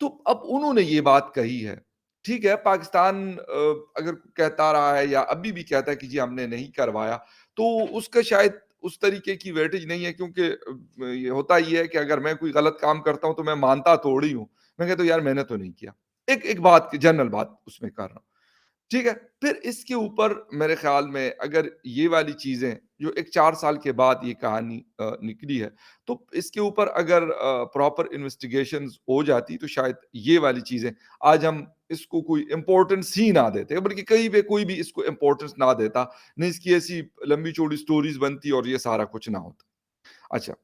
تو اب انہوں نے یہ بات کہی ہے، ٹھیک ہے، پاکستان اگر کہتا رہا ہے یا ابھی بھی کہتا ہے کہ جی ہم نے نہیں کروایا، تو اس کا شاید اس طریقے کی ویٹیج نہیں ہے، کیونکہ یہ ہوتا یہ ہے کہ اگر میں کوئی غلط کام کرتا ہوں تو میں مانتا تھوڑی ہوں، میں کہتا ہوں یار میں نے تو نہیں کیا، ایک بات جنرل بات اس میں کر رہا ہوں، ٹھیک ہے؟ پھر اس کے اوپر میرے خیال میں اگر یہ والی چیزیں جو ایک 4 سال کے بعد یہ کہانی نکلی ہے، تو اس کے اوپر اگر پراپر انویسٹیگیشنز ہو جاتی تو شاید یہ والی چیزیں آج ہم اس کو کوئی امپورٹنس ہی نہ دیتے، بلکہ کہیں پہ کوئی بھی اس کو امپورٹنس نہ دیتا، نہیں اس کی ایسی لمبی چوڑی سٹوریز بنتی اور یہ سارا کچھ نہ ہوتا۔ اچھا،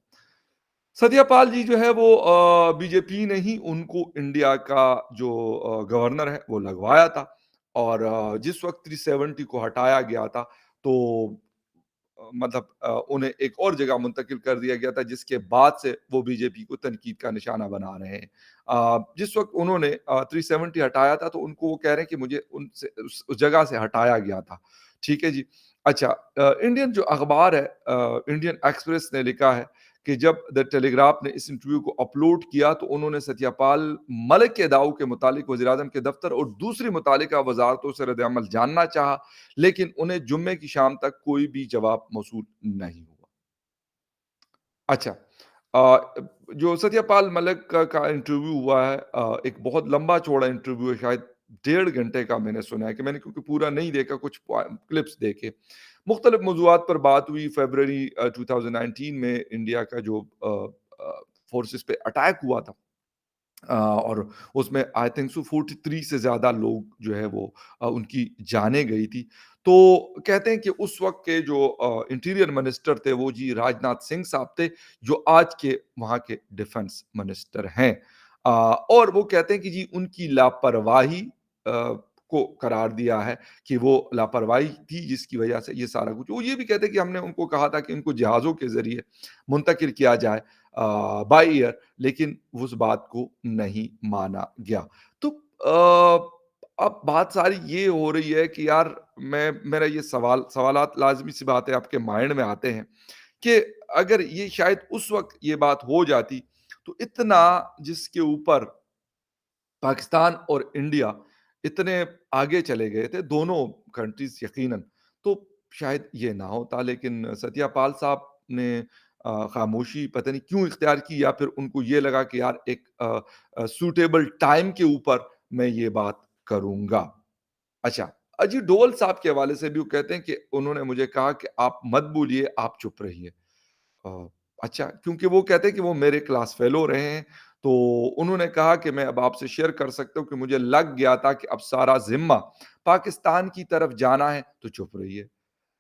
ستیہ پال جی جو ہے وہ بی جے پی نے ہی ان کو انڈیا کا جو گورنر ہے وہ لگوایا تھا، اور جس وقت 370 کو ہٹایا گیا تھا تو مطلب انہیں ایک اور جگہ منتقل کر دیا گیا تھا، جس کے بعد سے وہ بی جے پی کو تنقید کا نشانہ بنا رہے ہیں۔ جس وقت انہوں نے 370 ہٹایا تھا تو ان کو وہ کہہ رہے ہیں کہ مجھے ان سے اس جگہ سے ہٹایا گیا تھا، ٹھیک ہے جی۔ اچھا، انڈین جو اخبار ہے، انڈین ایکسپریس نے لکھا ہے کہ جب دا ٹیلی گراف نے اس انٹرویو کو اپلوڈ کیا تو انہوں نے ستیہ پال ملک کے دعووں کے متعلق وزیر اعظم کے دفتر اور دوسری متعلقہ وزارتوں سے رد عمل جاننا چاہا، لیکن انہیں جمعے کی شام تک کوئی بھی جواب موصول نہیں ہوا۔ اچھا، آ، جو ستیہ پال ملک کا انٹرویو ہوا ہے، ایک بہت لمبا چوڑا انٹرویو ہے، شاید 1.5 گھنٹے کا میں نے سنا ہے، کہ میں نے کیونکہ پورا نہیں دیکھا، کچھ کلپس دیکھے، مختلف موضوعات پر بات ہوئی۔ فیبرری 2019 میں انڈیا کا جو فورسز پہ اٹیک ہوا تھا، اور اس میں آئی تھنک سو 43 سے زیادہ لوگ جو ہے وہ ان کی جانیں گئی تھی، تو کہتے ہیں کہ اس وقت کے جو انٹیریئر منسٹر تھے وہ جی راج ناتھ سنگھ صاحب تھے، جو آج کے وہاں کے ڈیفنس منسٹر ہیں، اور وہ کہتے ہیں کہ جی ان کی لاپرواہی کو قرار دیا ہے کہ وہ لاپرواہی تھی جس کی وجہ سے یہ سارا کچھ۔ وہ یہ بھی کہتے ہیں کہ ہم نے ان کو کہا تھا کہ ان کو جہازوں کے ذریعے منتقل کیا جائے بائی ایئر، لیکن اس بات کو نہیں مانا گیا۔ تو اب بات ساری یہ ہو رہی ہے کہ یار میرا یہ سوالات لازمی سی بات ہے آپ کے مائنڈ میں آتے ہیں کہ اگر یہ شاید اس وقت یہ بات ہو جاتی تو اتنا جس کے اوپر پاکستان اور انڈیا اتنے آگے چلے گئے تھے دونوں کنٹریز یقیناً، تو شاید یہ نہ ہوتا، لیکن ستیہ پال صاحب نے خاموشی پتہ نہیں کیوں اختیار کی، یا پھر ان کو یہ لگا کہ یار ایک سوٹیبل ٹائم کے اوپر میں یہ بات کروں گا۔ اچھا، اجی ڈول صاحب کے حوالے سے بھی وہ کہتے ہیں کہ انہوں نے مجھے کہا کہ آپ مت بولیے، آپ چپ رہیے۔ آ، اچھا، کیونکہ وہ کہتے ہیں کہ وہ میرے کلاس فیلو رہے ہیں، تو انہوں نے کہا کہ میں اب آپ سے شیئر کر سکتا ہوں کہ مجھے لگ گیا تھا کہ اب سارا ذمہ پاکستان کی طرف جانا ہے، تو چپ رہیے۔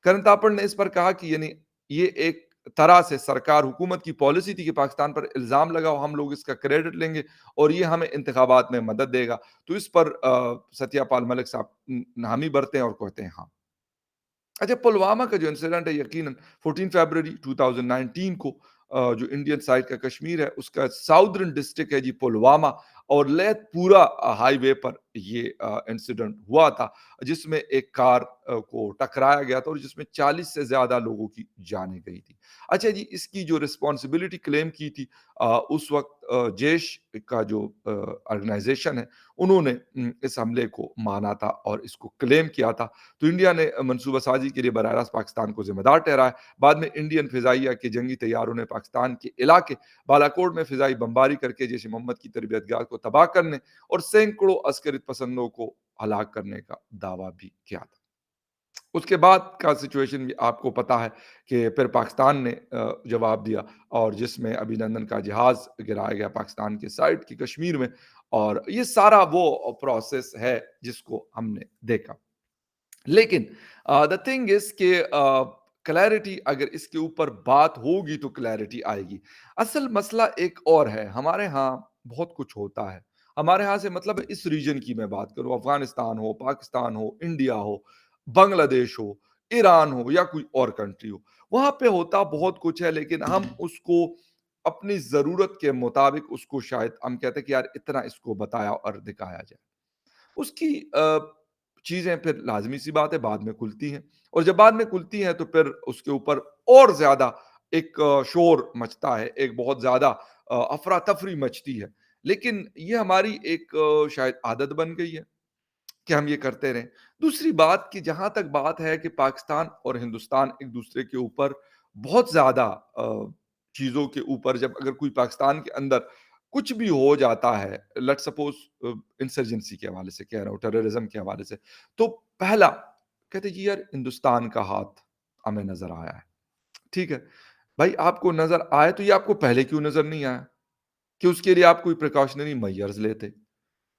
کرن تاپڑ نے اس پر کہا کہ یعنی یہ ایک طرح سے سرکار حکومت کی پالیسی تھی کہ پاکستان پر الزام لگاؤ، ہم لوگ اس کا کریڈٹ لیں گے اور یہ ہمیں انتخابات میں مدد دے گا۔ تو اس پر ستیہ پال ملک صاحب حامی برتے ہیں اور کہتے ہیں ہاں۔ اچھا، پلوامہ کا جو انسیڈنٹ ہے، یقیناً 14 فیبرری 2019 کو جو انڈین سائڈ کا کشمیر ہے اس کا ساؤدرن ڈسٹرکٹ ہے جی پلوامہ، اور لیت پورا ہائی وے پر یہ انسیڈنٹ ہوا تھا، جس میں ایک کار کو ٹکرایا گیا تھا اور جس میں 40 سے زیادہ لوگوں کی جانیں گئی تھی۔ اچھا جی، اس کی جو رسپانسبلٹی کلیم کی تھی اس وقت جیش کا جو آرگنائزیشن ہے انہوں نے اس حملے کو مانا تھا اور اس کو کلیم کیا تھا، تو انڈیا نے منصوبہ سازی کے لیے براہ راست پاکستان کو ذمہ دار ٹھہرایا۔ بعد میں انڈین فضائیہ کے جنگی طیاروں نے پاکستان کے علاقے بالاکوٹ میں فضائی بمباری کر کے جیش محمد کی تربیت گاہ کو تباہ کرنے اور سینکڑوں عسکریت پسندوں کو ہلاک کرنے کا دعویٰ بھی کیا تھا۔ اس کے بعد کا سچویشن بھی آپ کو پتا ہے کہ پھر پاکستان نے جواب دیا، اور جس میں ابھی نندن کا جہاز گرایا گیا پاکستان کے سائڈ کی کشمیر میں، اور یہ سارا وہ پروسیس ہے جس کو ہم نے دیکھا۔ لیکن دا تھنگ از کہ کلیئرٹی اگر اس کے اوپر بات ہوگی تو کلیئرٹی آئے گی۔ اصل مسئلہ ایک اور ہے، ہمارے ہاں بہت کچھ ہوتا ہے، ہمارے ہاں سے مطلب اس ریجن کی میں بات کروں، افغانستان ہو، پاکستان ہو، انڈیا ہو، بنگلہ دیش ہو، ایران ہو یا کوئی اور کنٹری ہو، وہاں پہ ہوتا بہت کچھ ہے، لیکن ہم اس کو اپنی ضرورت کے مطابق اس کو شاید ہم کہتے ہیں کہ یار اتنا اس کو بتایا اور دکھایا جائے، اس کی چیزیں پھر لازمی سی بات ہے بعد میں کھلتی ہیں، اور جب بعد میں کھلتی ہیں تو پھر اس کے اوپر اور زیادہ ایک شور مچتا ہے، ایک بہت زیادہ افراتفری مچتی ہے، لیکن یہ ہماری ایک شاید عادت بن گئی ہے کہ ہم یہ کرتے رہیں۔ دوسری بات کہ جہاں تک بات ہے کہ پاکستان اور ہندوستان ایک دوسرے کے اوپر بہت زیادہ چیزوں کے اوپر، جب اگر کوئی پاکستان کے اندر کچھ بھی ہو جاتا ہے، لیٹ سپوز انسرجنسی کے حوالے سے کہہ رہا ہوں، ٹیررزم کے حوالے سے، تو پہلا کہتے جی یار ہندوستان کا ہاتھ ہمیں نظر آیا ہے۔ ٹھیک ہے بھائی، آپ کو نظر آئے تو یہ آپ کو پہلے کیوں نظر نہیں آیا کہ اس کے لیے آپ کوئی پریکاشنری میئرز لیتے؟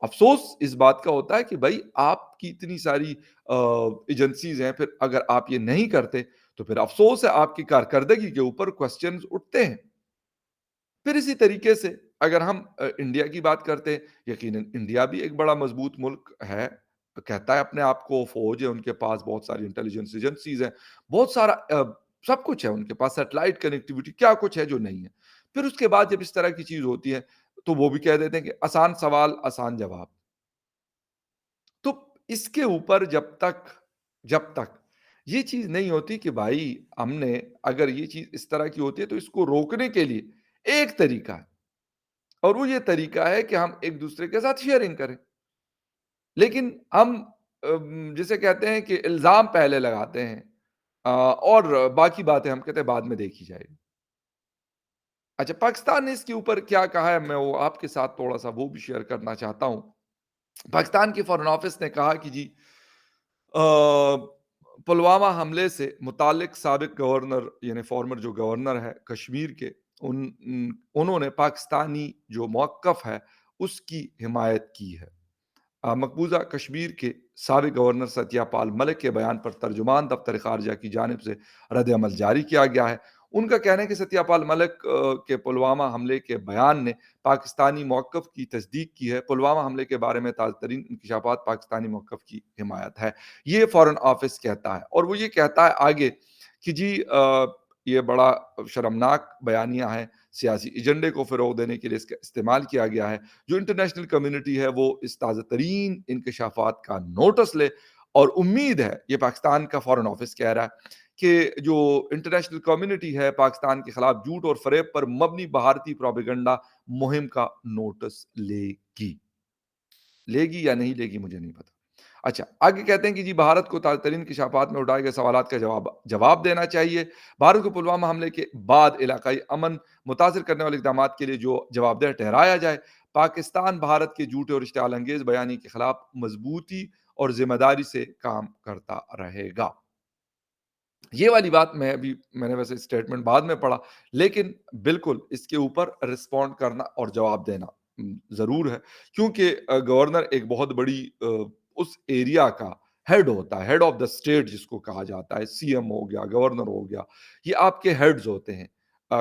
افسوس اس بات کا ہوتا ہے کہ بھائی آپ کی اتنی ساری ایجنسیز ہیں، پھر اگر آپ یہ نہیں کرتے تو پھر افسوس ہے، آپ کی کارکردگی کے اوپر کوسچنز اٹھتے ہیں۔ پھر اسی طریقے سے اگر ہم انڈیا کی بات کرتے ہیں، یقیناً انڈیا بھی ایک بڑا مضبوط ملک ہے، کہتا ہے اپنے آپ کو، فوج ہے ان کے پاس، بہت ساری انٹیلیجنس ایجنسیز ہیں، بہت سارا سب کچھ ہے ان کے پاس، سیٹلائٹ کنیکٹیوٹی، کیا کچھ ہے جو نہیں ہے۔ پھر اس کے بعد جب اس طرح کی چیز ہوتی ہے تو وہ بھی کہہ دیتے ہیں کہ آسان سوال آسان جواب۔ تو اس کے اوپر جب تک یہ چیز نہیں ہوتی کہ بھائی ہم نے، اگر یہ چیز اس طرح کی ہوتی ہے تو اس کو روکنے کے لیے ایک طریقہ ہے، اور وہ یہ طریقہ ہے کہ ہم ایک دوسرے کے ساتھ شیئرنگ کریں۔ لیکن ہم جسے کہتے ہیں کہ الزام پہلے لگاتے ہیں، اور باقی باتیں ہم کہتے ہیں بعد میں دیکھی جائے گی۔ اچھا، پاکستان نے اس کے اوپر کیا کہا ہے، میں وہ آپ کے ساتھ تھوڑا سا وہ بھی شیئر کرنا چاہتا ہوں۔ پاکستان کی فارن آفس نے کہا کہ جی پلوامہ حملے سے متعلق سابق گورنر، یعنی فارمر جو گورنر ہے کشمیر کے، انہوں نے پاکستانی جو موقف ہے اس کی حمایت کی ہے۔ مقبوضہ کشمیر کے سابق گورنر ستیہ پال ملک کے بیان پر ترجمان دفتر خارجہ کی جانب سے رد عمل جاری کیا گیا ہے۔ ان کا کہنا ہے کہ ستیہ پال ملک کے پلوامہ حملے کے بیان نے پاکستانی موقف کی تصدیق کی ہے۔ پلوامہ حملے کے بارے میں تازہ ترین انکشافات پاکستانی موقف کی حمایت ہے، یہ فارن آفس کہتا ہے۔ اور وہ یہ کہتا ہے آگے کہ جی یہ بڑا شرمناک بیانیہ ہے، سیاسی ایجنڈے کو فروغ دینے کے لیے اس کا استعمال کیا گیا ہے۔ جو انٹرنیشنل کمیونٹی ہے وہ اس تازہ ترین انکشافات کا نوٹس لے، اور امید ہے، یہ پاکستان کا فارن آفس کہہ رہا ہے، کہ جو انٹرنیشنل کمیونٹی ہے پاکستان کے خلاف جھوٹ اور فریب پر مبنی بھارتی پروپیگنڈا مہم کا نوٹس لے گی یا نہیں لے گی مجھے نہیں پتا۔ اچھا، آگے کہتے ہیں کہ جی بھارت کو تازہ ترین انکشافات میں اٹھائے گئے سوالات کا جواب دینا چاہیے۔ بھارت کو پلوامہ حملے کے بعد علاقائی امن متاثر کرنے والے اقدامات کے لیے جو جواب دہ ٹھہرایا جائے۔ پاکستان بھارت کے جھوٹے اور اشتعال انگیز بیانی کے خلاف مضبوطی اور ذمہ داری سے کام کرتا رہے گا۔ یہ والی بات میں نے ویسے اسٹیٹمنٹ بعد میں پڑھا، لیکن بالکل اس کے اوپر رسپونڈ کرنا اور جواب دینا ضرور ہے، کیونکہ گورنر ایک بہت بڑی اس ایریا کا ہیڈ ہوتا ہے، ہیڈ آف دا اسٹیٹ جس کو کہا جاتا ہے، سی ایم ہو گیا، گورنر ہو گیا، یہ آپ کے ہیڈز ہوتے ہیں،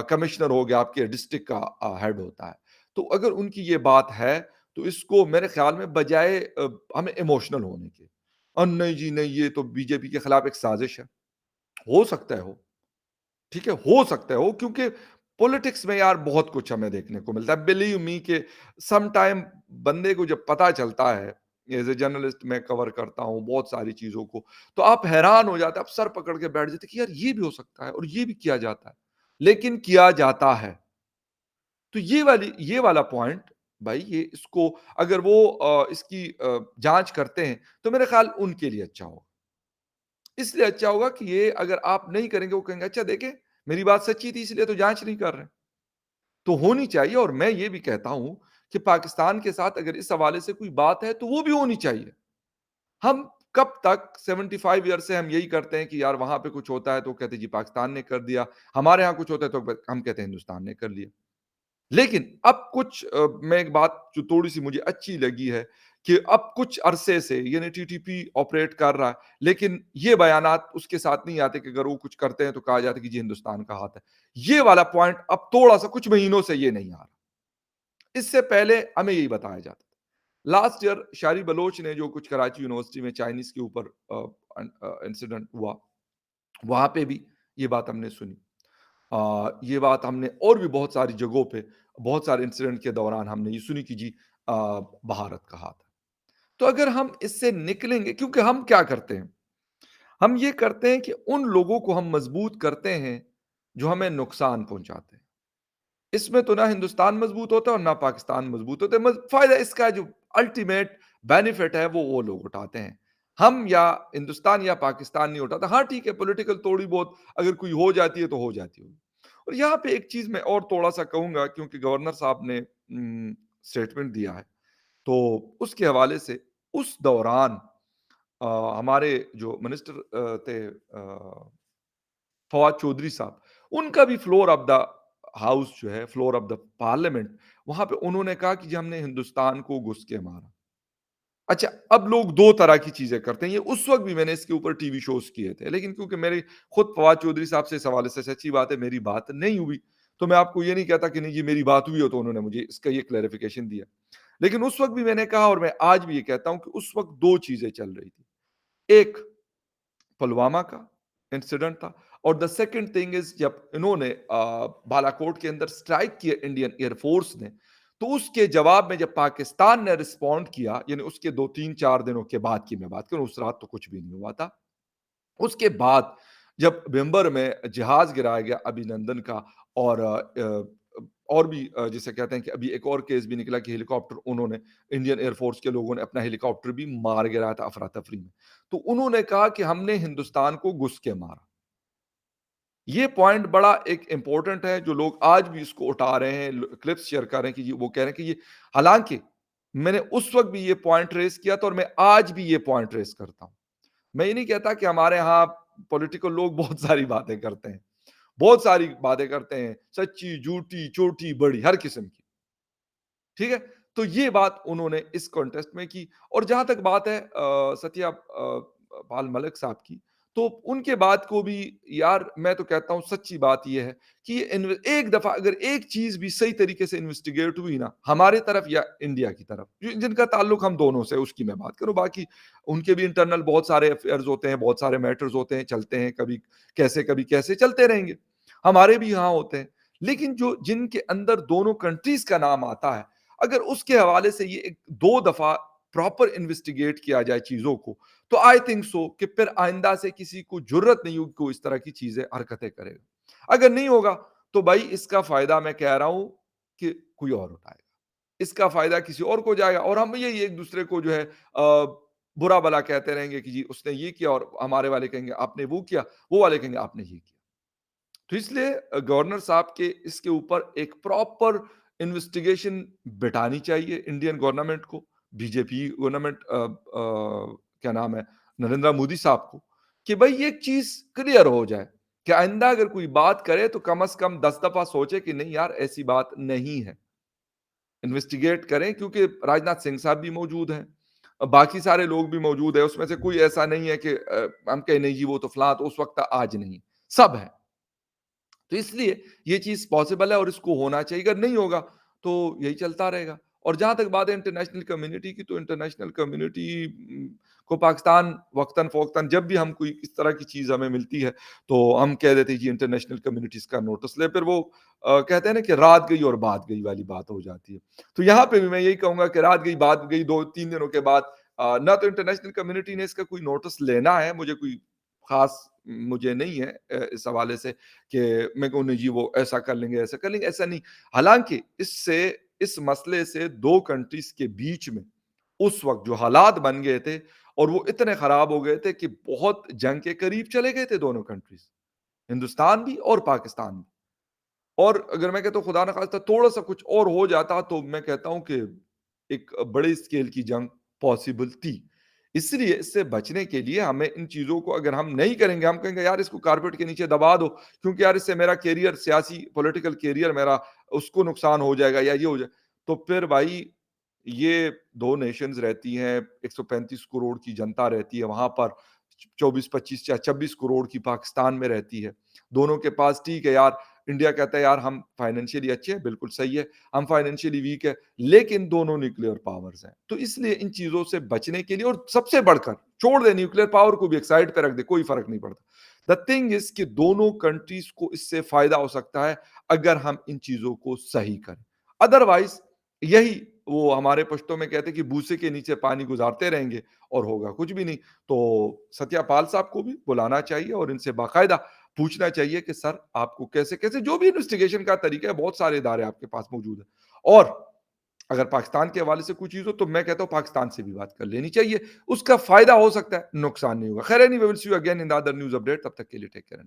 کمشنر ہو گیا آپ کے ڈسٹرکٹ کا ہیڈ ہوتا ہے۔ تو اگر ان کی یہ بات ہے تو اس کو میرے خیال میں بجائے ہمیں ایموشنل ہونے کے، اور نہیں جی نہیں یہ تو بی جے پی کے خلاف ایک سازش ہے، ہو سکتا ہے ہو، ٹھیک ہے، ہو سکتا ہے ہو، کیونکہ پولیٹکس میں یار بہت کچھ ہمیں دیکھنے کو ملتا ہے، بلیو می کہ سم ٹائم بندے کو جب پتا چلتا ہے، ایز اے جرنلسٹ میں کور کرتا ہوں بہت ساری چیزوں کو، تو آپ حیران ہو جاتے ہیں، آپ سر پکڑ کے بیٹھ جاتے ہیں کہ یار یہ بھی ہو سکتا ہے اور یہ بھی کیا جاتا ہے، لیکن کیا جاتا ہے۔ تو یہ والا پوائنٹ بھائی، یہ اس کو اگر وہ اس کی جانچ کرتے ہیں تو میرے خیال ان کے لیے اچھا ہوگا۔ اس لیے اچھا ہوگا کہ یہ اگر آپ نہیں کریں گے، وہ کہیں گے اچھا دیکھیں میری بات سچی تھی اس لیے تو جانچ نہیں کر رہے، تو ہونی چاہیے۔ اور میں یہ بھی کہتا ہوں کہ پاکستان کے ساتھ اگر اس حوالے سے کوئی بات ہے تو وہ بھی ہونی چاہیے۔ ہم کب تک 75 ایئر سے ہم یہی کرتے ہیں کہ یار وہاں پہ کچھ ہوتا ہے تو کہتے ہیں جی پاکستان نے کر دیا، ہمارے ہاں کچھ ہوتا ہے تو ہم کہتے ہیں ہندوستان نے کر لیا۔ لیکن اب کچھ میں ایک بات جو تھوڑی سی مجھے اچھی لگی ہے کہ اب کچھ عرصے سے یعنی ٹی ٹی پی آپریٹ کر رہا ہے، لیکن یہ بیانات اس کے ساتھ نہیں آتے کہ اگر وہ کچھ کرتے ہیں تو کہا جاتا ہے کہ جی ہندوستان کا ہاتھ ہے۔ یہ والا پوائنٹ اب تھوڑا سا کچھ مہینوں سے یہ نہیں آ رہا، اس سے پہلے ہمیں یہی بتایا جاتا تھا۔ لاسٹ ایئر شاری بلوچ نے جو کچھ کراچی یونیورسٹی میں چائنیز کے اوپر انسیڈنٹ ہوا، وہاں پہ بھی یہ بات ہم نے سنی، یہ بات ہم نے اور بھی بہت ساری جگہوں پہ بہت سارے انسیڈنٹ کے دوران ہم نے یہ سنی کہ جی بھارت کا ہاتھ ہے۔ تو اگر ہم اس سے نکلیں گے، کیونکہ ہم کیا کرتے ہیں، ہم یہ کرتے ہیں کہ ان لوگوں کو ہم مضبوط کرتے ہیں جو ہمیں نقصان پہنچاتے ہیں۔ اس میں تو نہ ہندوستان مضبوط ہوتا ہے اور نہ پاکستان مضبوط ہوتا ہے، فائدہ اس کا جو الٹیمیٹ بینیفٹ ہے وہ لوگ اٹھاتے ہیں، ہم یا ہندوستان یا پاکستان نہیں اٹھاتا۔ ہاں ٹھیک ہے، پولیٹیکل تھوڑی بہت اگر کوئی ہو جاتی ہے تو ہو جاتی ہوگی۔ اور یہاں پہ ایک چیز میں اور تھوڑا سا کہوں گا، کیونکہ گورنر صاحب نے اسٹیٹمنٹ دیا ہے، تو اس کے حوالے سے اس دوران ہمارے جو منسٹر تھے فواد چودھری صاحب، ان کا بھی فلور آف دا ہاؤس جو ہے، فلور آف دا پارلیمنٹ، وہاں پہ انہوں نے کہا کہ جی ہم نے ہندوستان کو گھس کے مارا۔ اچھا، اب لوگ دو طرح کی چیزیں کرتے ہیں، یہ اس وقت بھی میں نے اس کے اوپر ٹی وی شوز کیے تھے، لیکن کیونکہ میری خود فواد چودھری صاحب سے اس حوالے سے سچی بات ہے میری بات نہیں ہوئی، تو میں آپ کو یہ نہیں کہتا کہ نہیں جی میری بات ہوئی ہو تو انہوں نے مجھے اس کا یہ کلیریفیکیشن دیا۔ لیکن اس وقت بھی میں نے کہا اور میں آج بھی یہ کہتا ہوں کہ اس وقت دو چیزیں چل رہی تھی، ایک پلوامہ کا انسیڈنٹ تھا، اور دا سیکنڈ تھنگ از جب انہوں نے بالا کوٹ کے اندر اسٹرائک کیا انڈین ایئر فورس نے، تو اس کے جواب میں جب پاکستان نے رسپونڈ کیا، یعنی اس کے 2 3 4 دنوں کے بعد کی میں بات کروں، اس رات تو کچھ بھی نہیں ہوا تھا، اس کے بعد جب بمبر میں جہاز گرایا گیا ابھی نندن کا، اور اور بھی جسے کہتے ہیں کہ ابھی ایک اور کیس بھی نکلا کہ ہیلی کاپٹر انہوں نے انڈین ایئر فورس کے لوگوں نے اپنا ہیلی کاپٹر بھی مار گرایا تھا افراتفری میں، تو انہوں نے کہا کہ ہم نے ہندوستان کو گھس کے مارا۔ یہ پوائنٹ بڑا ایک امپورٹنٹ ہے، جو لوگ آج بھی اس کو اٹھا رہے ہیں، کلپس شیئر کر رہے ہیں کہ وہ کہہ رہے ہیں کہ یہ، حالانکہ میں نے اس وقت بھی یہ پوائنٹ ریز کیا تھا اور میں آج بھی یہ پوائنٹ ریز کرتا ہوں۔ میں یہ نہیں کہتا کہ ہمارے ہاں پولیٹیکل لوگ بہت ساری باتیں کرتے ہیں، بہت ساری باتیں کرتے ہیں، سچی جھوٹی چھوٹی بڑی ہر قسم کی، ٹھیک ہے؟ تو یہ بات انہوں نے اس کانٹیسٹ میں کی، اور جہاں تک بات ہے ستیہ پال ملک صاحب کی، تو ان کے بات کو بھی، یار میں تو کہتا ہوں سچی بات یہ ہے کہ ایک دفعہ اگر ایک چیز بھی صحیح طریقے سے انویسٹیگیٹ ہوئی نا ہمارے طرف یا انڈیا کی طرف، جن کا تعلق ہم دونوں سے، اس کی میں بات کروں، باقی ان کے بھی انٹرنل بہت سارے افیئرز ہوتے ہیں، بہت سارے میٹرز ہوتے ہیں، چلتے ہیں، کبھی کیسے چلتے رہیں گے، ہمارے بھی یہاں ہوتے ہیں، لیکن جن کے اندر دونوں کنٹریز کا نام آتا ہے، اگر اس کے حوالے سے یہ ایک دو دفعہ پراپر انویسٹیگیٹ کیا جائے چیزوں کو، تو آئی تھنک سو کہ پھر آئندہ سے کسی کو جرت نہیں ہوگی کہ اس طرح کی چیزیں حرکتیں کرے گا۔ اگر نہیں ہوگا تو بھائی اس کا فائدہ میں کہہ رہا ہوں کہ کوئی اور اٹھائے گا، اس کا فائدہ کسی اور کو جائے گا، اور ہم یہی ایک دوسرے کو جو ہے برا بلا کہتے رہیں گے کہ جی اس نے یہ کیا، اور ہمارے والے کہیں گے آپ نے وہ کیا، وہ والے کہیں گے آپ نے یہ کیا۔ تو اس لیے گورنر صاحب کے اس کے اوپر ایک پراپر انویسٹیگیشن بٹھانی چاہیے انڈین گورنمنٹ کو، بی جے پی گورنمنٹ، کیا نام ہے، نریندر مودی صاحب کو، کہ بھائی یہ چیز کلیئر ہو جائے کہ آئندہ اگر کوئی بات کرے تو کم از کم 10 دفعہ سوچے کہ نہیں یار ایسی بات نہیں ہے، انویسٹیگیٹ کریں، کیونکہ راجناتھ سنگھ صاحب بھی موجود ہیں، باقی سارے لوگ بھی موجود ہیں، اس میں سے کوئی ایسا نہیں ہے کہ ہم کہیں نہیں جی وہ تو فلاں تو اس وقت تھا، آج نہیں، سب ہے۔ تو اس لیے یہ چیز پاسبل ہے اور اس کو ہونا چاہیے، اگر نہیں ہوگا تو یہی چلتا رہے گا۔ اور جہاں تک بات ہے انٹرنیشنل کمیونٹی کی، تو انٹرنیشنل کمیونٹی کو پاکستان وقتاً فوقتاً جب بھی ہم کوئی اس طرح کی چیز ہمیں ملتی ہے تو ہم کہہ دیتے ہیں جی انٹرنیشنل کمیونٹی اس کا نوٹس لے، پھر وہ کہتے ہیں نا کہ رات گئی اور بات گئی والی بات ہو جاتی ہے۔ تو یہاں پہ بھی میں یہی کہوں گا کہ رات گئی بات گئی، 2 3 دنوں کے بعد نہ تو انٹرنیشنل کمیونٹی نے اس کا کوئی نوٹس لینا ہے، مجھے کوئی خاص مجھے نہیں ہے اس حوالے سے کہ میں کہوں نہیں جی وہ ایسا کر لیں گے ایسا کر لیں گے، ایسا نہیں۔ حالانکہ اس مسئلے سے دو کنٹریز کے بیچ میں اس وقت جو حالات بن گئے تھے اور وہ اتنے خراب ہو گئے تھے کہ بہت جنگ کے قریب چلے گئے تھے دونوں کنٹریز، ہندوستان بھی اور پاکستان بھی۔ اور اگر میں کہتا ہوں خدا نخواستہ تھوڑا سا کچھ اور ہو جاتا تو میں کہتا ہوں کہ ایک بڑے اسکیل کی جنگ پاسبل تھی۔ اس لیے اس سے بچنے کے لیے ہمیں ان چیزوں کو اگر ہم نہیں کریں گے، ہم کہیں گے یار اس کو کارپیٹ کے نیچے دبا دو کیونکہ یار اس سے میرا کیریئر، سیاسی پولیٹیکل کیریئر میرا، اس کو نقصان ہو جائے گا یا یہ ہو جائے، تو پھر بھائی یہ دو نیشنز رہتی ہیں، 135 کروڑ کی جنتا رہتی ہے وہاں پر، 24 25 یا 26 کروڑ کی پاکستان میں رہتی ہے، دونوں کے پاس ٹھیک ہے یار، انڈیا کہتا ہے یار ہم فائنینشلی اچھے ہیں، بالکل صحیح ہے، ہم فائنینشلی ویک ہے، لیکن دونوں نیوکلیئر پاورز ہیں، تو اس لیے ان چیزوں سے بچنے کے لیے، اور سب سے بڑھ کر چھوڑ دے نیوکلیئر پاور کو بھی ایک سائڈ پہ رکھ دے، کوئی فرق نہیں پڑتا، دا تھنگ از کہ دونوں کنٹریز کو اس سے فائدہ ہو سکتا ہے اگر ہم ان چیزوں کو صحیح کریں، ادروائز یہی وہ ہمارے پشتوں میں کہتے ہیں کہ بوسے کے نیچے پانی گزارتے رہیں گے اور ہوگا کچھ بھی نہیں۔ تو ستیہ پال صاحب کو بھی بلانا چاہیے اور ان سے باقاعدہ پوچھنا چاہیے کہ سر آپ کو کیسے کیسے جو بھی انویسٹیگیشن کا طریقہ ہے، بہت سارے ادارے آپ کے پاس موجود ہیں، اور اگر پاکستان کے حوالے سے کوئی چیز ہو تو میں کہتا ہوں پاکستان سے بھی بات کر لینی چاہیے، اس کا فائدہ ہو سکتا ہے، نقصان نہیں ہوگا. خیر anyway will see you again in the other news update. تب تک کے لیے ٹیک کیئر.